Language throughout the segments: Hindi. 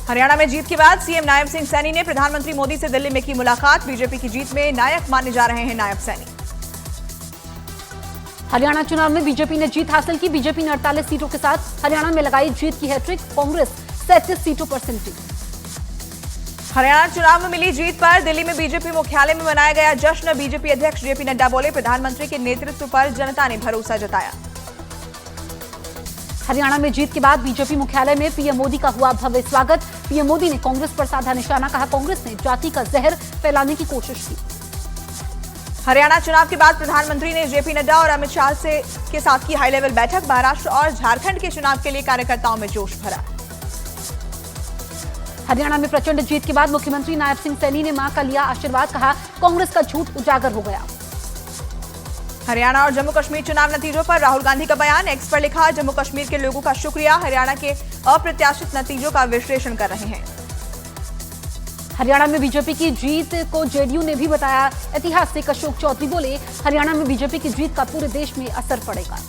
हरियाणा में जीत के बाद सीएम नायब सिंह सैनी ने प्रधानमंत्री मोदी से दिल्ली में की मुलाकात। बीजेपी की जीत में नायक माने जा रहे हैं नायब सैनी। हरियाणा चुनाव में बीजेपी ने जीत हासिल की। बीजेपी ने 48 सीटों के साथ हरियाणा में लगाई जीत की हैट्रिक। कांग्रेस 37 सीटों पर सिमटी। हरियाणा चुनाव में मिली जीत पर दिल्ली में बीजेपी मुख्यालय में मनाया गया जश्न। बीजेपी अध्यक्ष जेपी नड्डा बोले, प्रधानमंत्री के नेतृत्व पर जनता ने भरोसा जताया। हरियाणा में जीत के बाद बीजेपी मुख्यालय में पीएम मोदी का हुआ भव्य स्वागत। पीएम मोदी ने कांग्रेस पर साधा निशाना। कहा, कांग्रेस ने जाति का जहर फैलाने की कोशिश की। हरियाणा चुनाव के बाद प्रधानमंत्री ने जेपी नड्डा और अमित शाह के साथ की हाई लेवल बैठक। महाराष्ट्र और झारखंड के चुनाव के लिए कार्यकर्ताओं में जोश भरा। हरियाणा में प्रचंड जीत के बाद मुख्यमंत्री नायब सिंह सैनी ने मां का लिया आशीर्वाद। कहा, कांग्रेस का झूठ उजागर हो गया। हरियाणा और जम्मू कश्मीर चुनाव नतीजों पर राहुल गांधी का बयान। एक्स पर लिखा, जम्मू कश्मीर के लोगों का शुक्रिया, हरियाणा के अप्रत्याशित नतीजों का विश्लेषण कर रहे हैं। हरियाणा में बीजेपी की जीत को जेडीयू ने भी बताया ऐतिहासिक। अशोक चौधरी बोले, हरियाणा में बीजेपी की जीत का पूरे देश में असर पड़ेगा।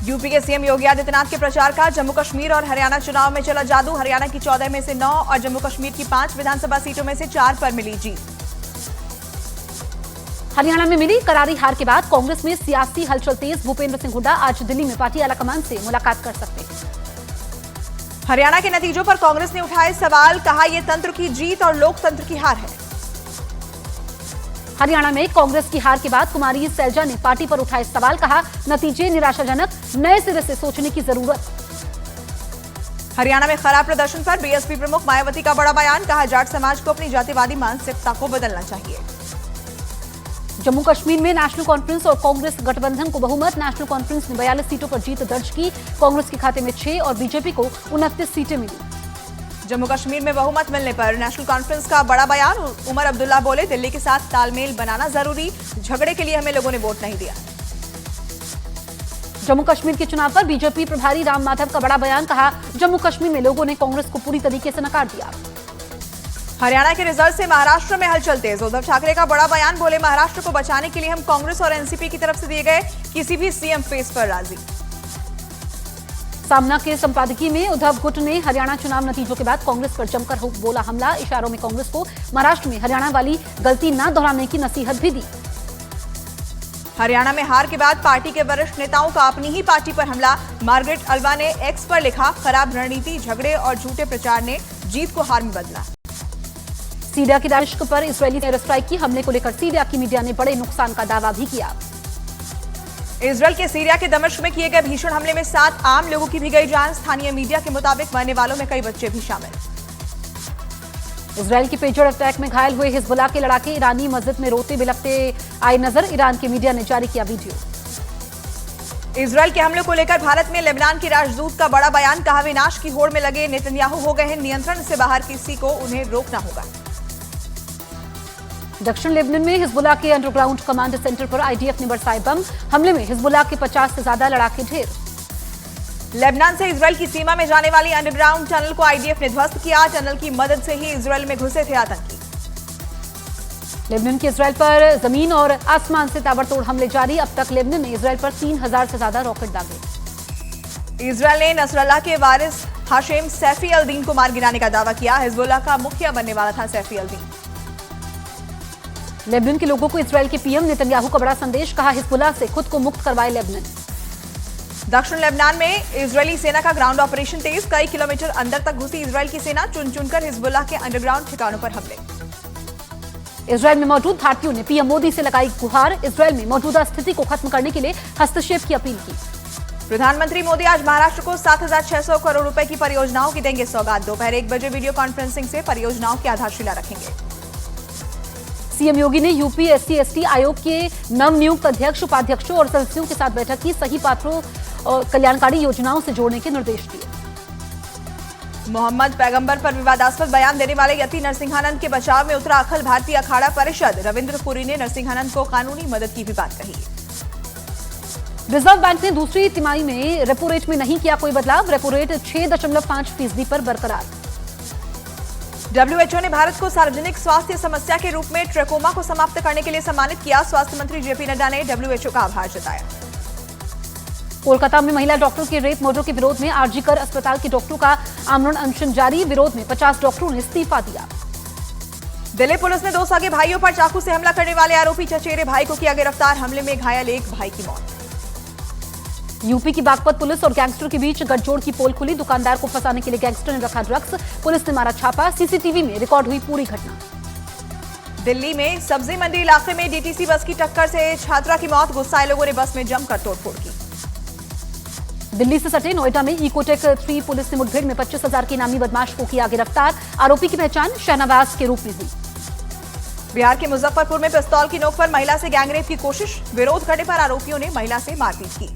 यूपी के सीएम योगी आदित्यनाथ के प्रचार का जम्मू कश्मीर और हरियाणा चुनाव में चला जादू। हरियाणा की 14 में से 9 और जम्मू कश्मीर की 5 विधानसभा सीटों में से 4 पर मिली जीत। हरियाणा में मिली करारी हार के बाद कांग्रेस में सियासी हलचल तेज। भूपेंद्र सिंह हुड्डा आज दिल्ली में पार्टी आलाकमान से मुलाकात कर सकते हैं। हरियाणा के नतीजों पर कांग्रेस ने उठाए सवाल। कहा, यह तंत्र की जीत और लोकतंत्र की हार है। हरियाणा में कांग्रेस की हार के बाद कुमारी सैलजा ने पार्टी पर उठाए सवाल। कहा, नतीजे निराशाजनक, नए सिरे से सोचने की जरूरत। हरियाणा में खराब प्रदर्शन पर बीएसपी प्रमुख मायावती का बड़ा बयान। कहा, जाट समाज को अपनी जातिवादी मानसिकता को बदलना चाहिए। जम्मू कश्मीर में नेशनल कॉन्फ्रेंस और कांग्रेस गठबंधन को बहुमत। नेशनल कॉन्फ्रेंस ने 42 सीटों पर जीत दर्ज की। कांग्रेस के खाते में 6 और बीजेपी को 29 सीटें मिली। जम्मू कश्मीर में बहुमत मिलने पर नेशनल कॉन्फ्रेंस का बड़ा बयान। उमर अब्दुल्ला बोले, दिल्ली के साथ तालमेल बनाना जरूरी, झगड़े के लिए हमें लोगों ने वोट नहीं दिया। जम्मू कश्मीर के चुनाव पर बीजेपी प्रभारी राम माधव का बड़ा बयान। कहा, जम्मू कश्मीर में लोगों ने कांग्रेस को पूरी तरीके से नकार दिया। हरियाणा के रिजल्ट से महाराष्ट्र में हलचल तेज। उद्धव ठाकरे का बड़ा बयान। बोले, महाराष्ट्र को बचाने के लिए हम कांग्रेस और एनसीपी की तरफ से दिए गए किसी भी सीएम फेस पर राजी। सामना के संपादकीय में उद्धव गुट ने हरियाणा चुनाव नतीजों के बाद कांग्रेस पर जमकर बोला हमला। इशारों में कांग्रेस को महाराष्ट्र में हरियाणा वाली गलती न दोहराने की नसीहत भी दी। हरियाणा में हार के बाद पार्टी के वरिष्ठ नेताओं का अपनी ही पार्टी पर हमला। मार्गरेट अल्वा ने एक्स पर लिखा, खराब रणनीति, झगड़े और झूठे प्रचार ने जीत को हार में बदला। सीरिया की दामिश्क पर इजरायली एयर स्ट्राइक की हमले को लेकर सीरिया की मीडिया ने बड़े नुकसान का दावा भी किया। इजरायल के सीरिया के दमिश्क में किए गए भीषण हमले में 7 आम लोगों की भी गई जान। स्थानीय मीडिया के मुताबिक मरने वालों में कई बच्चे भी शामिल। इजरायल की पेजर अटैक में घायल हुए हिजबुल्लाह के लड़ाके ईरानी मस्जिद में रोते बिलखते आए नजर। ईरान की मीडिया ने जारी किया वीडियो। इजरायल के हमले को लेकर भारत में लेबनान के राजदूत का बड़ा बयान। कहा, विनाश की होड़ में लगे नेतन्याहू हो गए हैं नियंत्रण से बाहर, किसी को उन्हें रोकना होगा। दक्षिण लेबनान में हिजबुल्लाह के अंडरग्राउंड कमांड सेंटर पर आईडीएफ ने बरसाए बम। हमले में हिजबुल्लाह के 50 से ज्यादा लड़ाके ढेर। लेबनान से इजरायल की सीमा में जाने वाली अंडरग्राउंड टनल को आईडीएफ ने ध्वस्त किया। टनल की मदद से ही इजरायल में घुसे थे आतंकी। लेबनान के इजरायल पर जमीन और आसमान से ताबड़तोड़ हमले जारी। अब तक लेबनान ने इजरायल पर 3000 से ज्यादा रॉकेट दागे। इजरायल ने नसरल्लाह के वारिस हाशेम सैफी अल दीन को मार गिराने का दावा किया। हिजबुल्लाह का मुखिया बनने वाला था सैफी अल दीन। लेबनान के लोगों को इजरायल के पीएम नेतन्याहू का बड़ा संदेश। कहा, हिजबुल्लाह से खुद को मुक्त करवाए लेबनान। दक्षिण लेबनान में इजरायली सेना का ग्राउंड ऑपरेशन तेज। कई किलोमीटर अंदर तक घुसी इजरायल की सेना। चुन चुनकर हिजबुल्लाह के अंडरग्राउंड ठिकानों पर हमले। इजरायल में मौजूद भारतीयों ने पीएम मोदी से लगाई गुहार। इजरायल में मौजूदा स्थिति को खत्म करने के लिए हस्तक्षेप की अपील की। प्रधानमंत्री मोदी आज महाराष्ट्र को 7,600 करोड़ रुपए की परियोजनाओं की देंगे सौगात। दोपहर 1 बजे वीडियो कॉन्फ्रेंसिंग से परियोजनाओं की आधारशिला रखेंगे। सीएम योगी ने यूपी एससी/एसटी आयोग के नवनियुक्त अध्यक्ष, उपाध्यक्षों और सदस्यों के साथ बैठक की। सही पात्रों और कल्याणकारी योजनाओं से जोड़ने के निर्देश दिए। मोहम्मद पैगंबर पर विवादास्पद बयान देने वाले यति नरसिंहानंद के बचाव में उतरा अखिल भारतीय अखाड़ा परिषद। रविंद्र पुरी ने नरसिंहानंद को कानूनी मदद की भी बात कही। रिजर्व बैंक ने दूसरी तिमाही में रेपो रेट में नहीं किया कोई बदलाव। रेपो रेट 6.5% पर बरकरार। डब्ल्यूएचओ ने भारत को सार्वजनिक स्वास्थ्य समस्या के रूप में ट्रेकोमा को समाप्त करने के लिए सम्मानित किया। स्वास्थ्य मंत्री जेपी नड्डा ने डब्ल्यूएचओ का आभार जताया। कोलकाता में महिला डॉक्टर के रेप मर्डर के विरोध में आरजीकर अस्पताल के डॉक्टरों का आमरण अनशन जारी। विरोध में 50 डॉक्टरों ने इस्तीफा दिया। दिल्ली पुलिस ने 2 सगे भाइयों पर चाकू से हमला करने वाले आरोपी चचेरे भाई को किया गिरफ्तार। हमले में घायल एक भाई की मौत। यूपी की बागपत पुलिस और गैंगस्टर के बीच गठजोड़ की पोल खुली। दुकानदार को फंसाने के लिए गैंगस्टर ने रखा ड्रग्स। पुलिस ने मारा छापा। सीसीटीवी में रिकॉर्ड हुई पूरी घटना। दिल्ली में सब्जी मंडी इलाके में डीटीसी बस की टक्कर से छात्रा की मौत। गुस्साए लोगों ने बस में जमकर तोड़फोड़ की। दिल्ली से सटे नोएडा में इकोटेक 3 पुलिस ने मुठभेड़ में 25,000 के इनामी बदमाश को किया गिरफ्तार। आरोपी की पहचान शहनवाज के रूप में हुई। बिहार के मुजफ्फरपुर में पिस्तौल की नोक पर महिला से गैंगरेप की कोशिश। विरोध करने पर आरोपियों ने महिला से मारपीट की।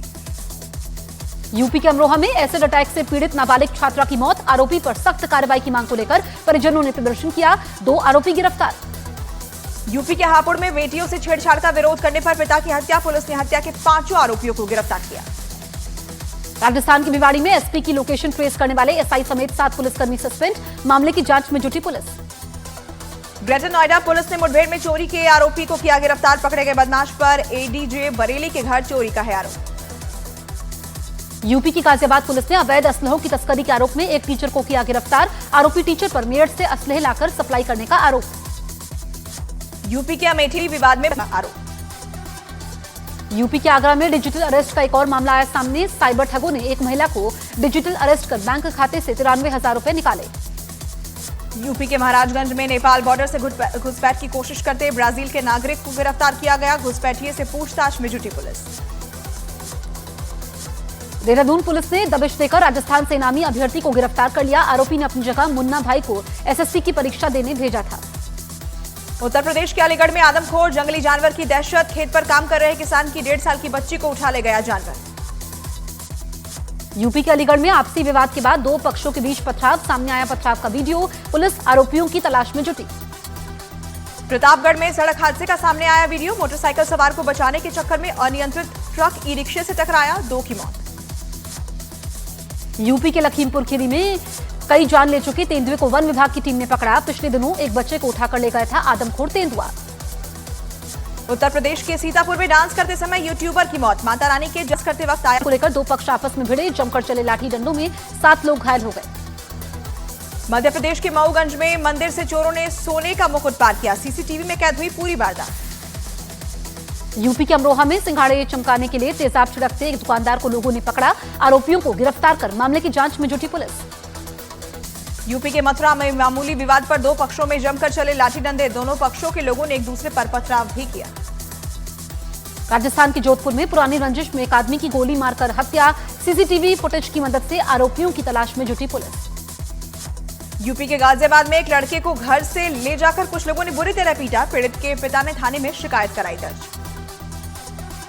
यूपी के अमरोहा में एसिड अटैक से पीड़ित नाबालिग छात्रा की मौत। आरोपी पर सख्त कार्रवाई की मांग को लेकर परिजनों ने प्रदर्शन किया। 2 आरोपी गिरफ्तार। यूपी के हापुड़ में बेटियों से छेड़छाड़ का विरोध करने पर पिता की हत्या। पुलिस ने हत्या के 5 आरोपियों को गिरफ्तार किया। राजस्थान की भिवाड़ी में एसपी की लोकेशन ट्रेस करने वाले एसआई समेत 7 पुलिसकर्मी सस्पेंड। मामले की जांच में जुटी पुलिस। ग्रेटर नोएडा पुलिस ने मुठभेड़ में चोरी के आरोपी को किया गिरफ्तार। पकड़े गए बदमाश पर एडीजे बरेली के घर चोरी का है आरोप। यूपी की गाजियाबाद पुलिस ने अवैध असलहों की तस्करी के आरोप में एक टीचर को किया गिरफ्तार। आरोपी टीचर पर मेरठ से असलहे लाकर सप्लाई करने का आरोप। यूपी के अमेठी विवाद में आरोप। यूपी के आगरा में डिजिटल अरेस्ट का एक और मामला आया सामने। साइबर ठगों ने एक महिला को डिजिटल अरेस्ट कर बैंक खाते से 93,000 रुपए निकाले। यूपी के महाराजगंज में नेपाल बॉर्डर से घुसपैठ की कोशिश करते ब्राजील के नागरिक को गिरफ्तार किया गया। घुसपैठिए से पूछताछ में जुटी पुलिस। देहरादून पुलिस ने दबिश देकर राजस्थान से इनामी अभ्यर्थी को गिरफ्तार कर लिया। आरोपी ने अपनी जगह मुन्ना भाई को एसएससी की परीक्षा देने भेजा था। उत्तर प्रदेश के अलीगढ़ में आदमखोर जंगली जानवर की दहशत। खेत पर काम कर रहे किसान की 1.5 साल की बच्ची को उठा ले गया जानवर। यूपी के अलीगढ़ में आपसी विवाद के बाद 2 पक्षों के बीच पथराव। सामने आया पथराव का वीडियो। पुलिस आरोपियों की तलाश में जुटी। प्रतापगढ़ में सड़क हादसे का सामने आया वीडियो। मोटरसाइकिल सवार को बचाने के चक्कर में अनियंत्रित ट्रक ई रिक्शे से टकराया। 2 की मौत। यूपी के लखीमपुर खीरी में कई जान ले चुके तेंदुए को वन विभाग की टीम ने पकड़ा। पिछले दिनों एक बच्चे को उठाकर ले गया था आदमखोर तेंदुआ। उत्तर प्रदेश के सीतापुर में डांस करते समय यूट्यूबर की मौत। माता रानी के जस करते वक्त आया को लेकर 2 पक्ष आपस में भिड़े। जमकर चले लाठी डंडों में 7 लोग घायल हो गए। मध्य प्रदेश के मऊगंज में मंदिर से चोरों ने सोने का मुकुट पार किया। सीसीटीवी में कैद हुई पूरी वारदात। यूपी के अमरोहा में सिंघाड़े चमकाने के लिए तेजाब छिड़कते एक दुकानदार को लोगों ने पकड़ा। आरोपियों को गिरफ्तार कर मामले की जांच में जुटी पुलिस। यूपी के मथुरा में मामूली विवाद पर 2 पक्षों में जमकर चले लाठी डंडे। दोनों पक्षों के लोगों ने एक दूसरे पर पथराव भी किया। राजस्थान के जोधपुर में पुरानी रंजिश में एक आदमी की गोली मारकर हत्या। सीसीटीवी फुटेज की मदद से आरोपियों की तलाश में जुटी पुलिस। यूपी के गाजियाबाद में एक लड़के को घर से ले जाकर कुछ लोगों ने बुरी तरह पीटा। पीड़ित के पिता ने थाने में शिकायत कराई दर्ज।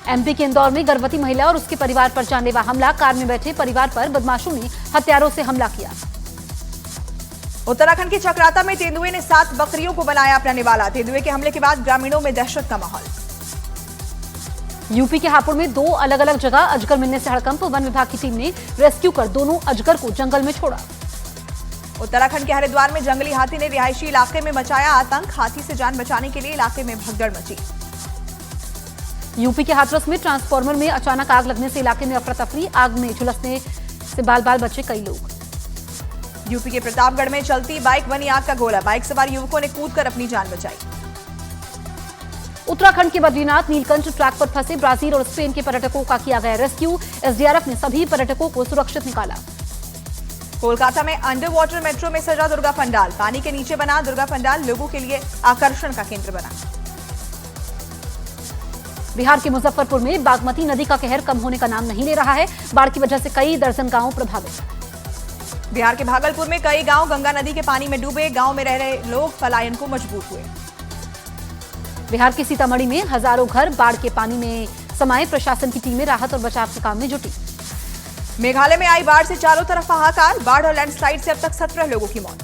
एमपी के इंदौर में गर्भवती महिला और उसके परिवार पर जानलेवा हमला। कार में बैठे परिवार पर बदमाशों ने हथियारों से हमला किया। उत्तराखंड के चक्राता में तेंदुए ने 7 बकरियों को बनाया अपना निवाला। तेंदुए के हमले के बाद ग्रामीणों में दहशत का माहौल। यूपी के हापुड़ में 2 अलग अलग जगह अजगर मिलने से हड़कंप। वन विभाग की टीम ने रेस्क्यू कर दोनों अजगर को जंगल में छोड़ा। उत्तराखंड के हरिद्वार में जंगली हाथी ने रिहायशी इलाके में मचाया आतंक। हाथी से जान बचाने के लिए इलाके में भगदड़ मची। यूपी के हाथरस में ट्रांसफार्मर में अचानक आग लगने से इलाके में अफरा तफरी। आग में झुलसने से बाल बाल बचे कई लोग। यूपी के प्रतापगढ़ में चलती बाइक बनी आग का गोला। बाइक सवार युवकों ने कूदकर अपनी जान बचाई। उत्तराखंड के बद्रीनाथ नीलकंठ ट्रैक पर फंसे ब्राजील और स्पेन के पर्यटकों का किया गया रेस्क्यू। एसडीआरएफ ने सभी पर्यटकों को सुरक्षित निकाला। कोलकाता में अंडर वाटर मेट्रो में सजा दुर्गा पंडाल। पानी के नीचे बना दुर्गा पंडाल लोगों के लिए आकर्षण का केंद्र बना। बिहार के मुजफ्फरपुर में बागमती नदी का कहर कम होने का नाम नहीं ले रहा है। बाढ़ की वजह से कई दर्जन गांव प्रभावित। बिहार के भागलपुर में कई गांव गंगा नदी के पानी में डूबे। गांव में रह रहे लोग पलायन को मजबूर हुए। बिहार के सीतामढ़ी में हजारों घर बाढ़ के पानी में समाये। प्रशासन की टीमें राहत और बचाव के काम में जुटी। मेघालय में आई बाढ़ से चारों तरफ हाहाकार। बाढ़ और लैंडस्लाइड से अब तक 17 लोगों की मौत।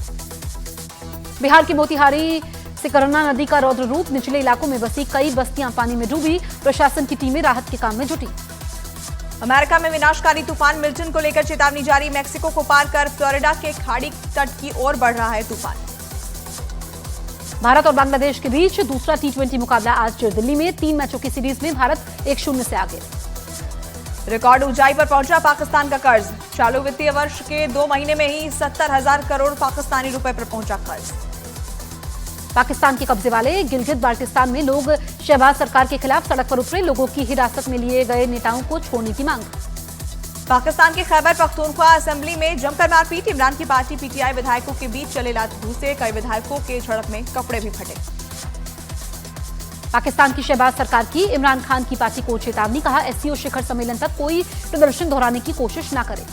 बिहार के मोतिहारी से करना नदी का रौद्र रूप। निचले इलाकों में बसी कई बस्तियां पानी में डूबी। प्रशासन की टीमें राहत के काम में जुटी। अमेरिका में विनाशकारी तूफान मिल्टन को लेकर चेतावनी जारी। मैक्सिको को पार कर फ्लोरिडा के खाड़ी तट की ओर बढ़ रहा है तूफान। भारत और बांग्लादेश के बीच दूसरा T20 मुकाबला आज दिल्ली में। 3 मैचों की सीरीज में भारत 1-0 से आगे। रिकॉर्ड ऊंचाई पर पहुंचा पाकिस्तान का कर्ज। चालू वित्तीय वर्ष के 2 महीने में ही 70,000 करोड़ पाकिस्तानी रुपए पर पहुंचा कर्ज। पाकिस्तान के कब्जे वाले गिलगित बाल्टिस्तान में लोग शहबाज सरकार के खिलाफ सड़क पर उतरे। लोगों की हिरासत में लिए गए नेताओं को छोड़ने की मांग। पाकिस्तान के खैबर पख्तूनख्वा असेंबली में जमकर मारपीट। इमरान की पार्टी पीटीआई विधायकों के बीच चले लात घूंसे। कई विधायकों के झड़प में कपड़े भी फटे। पाकिस्तान की शहबाज सरकार की इमरान खान की पार्टी को चेतावनी। कहा, एससीओ शिखर सम्मेलन तक कोई प्रदर्शन दोहराने की कोशिश ना करे।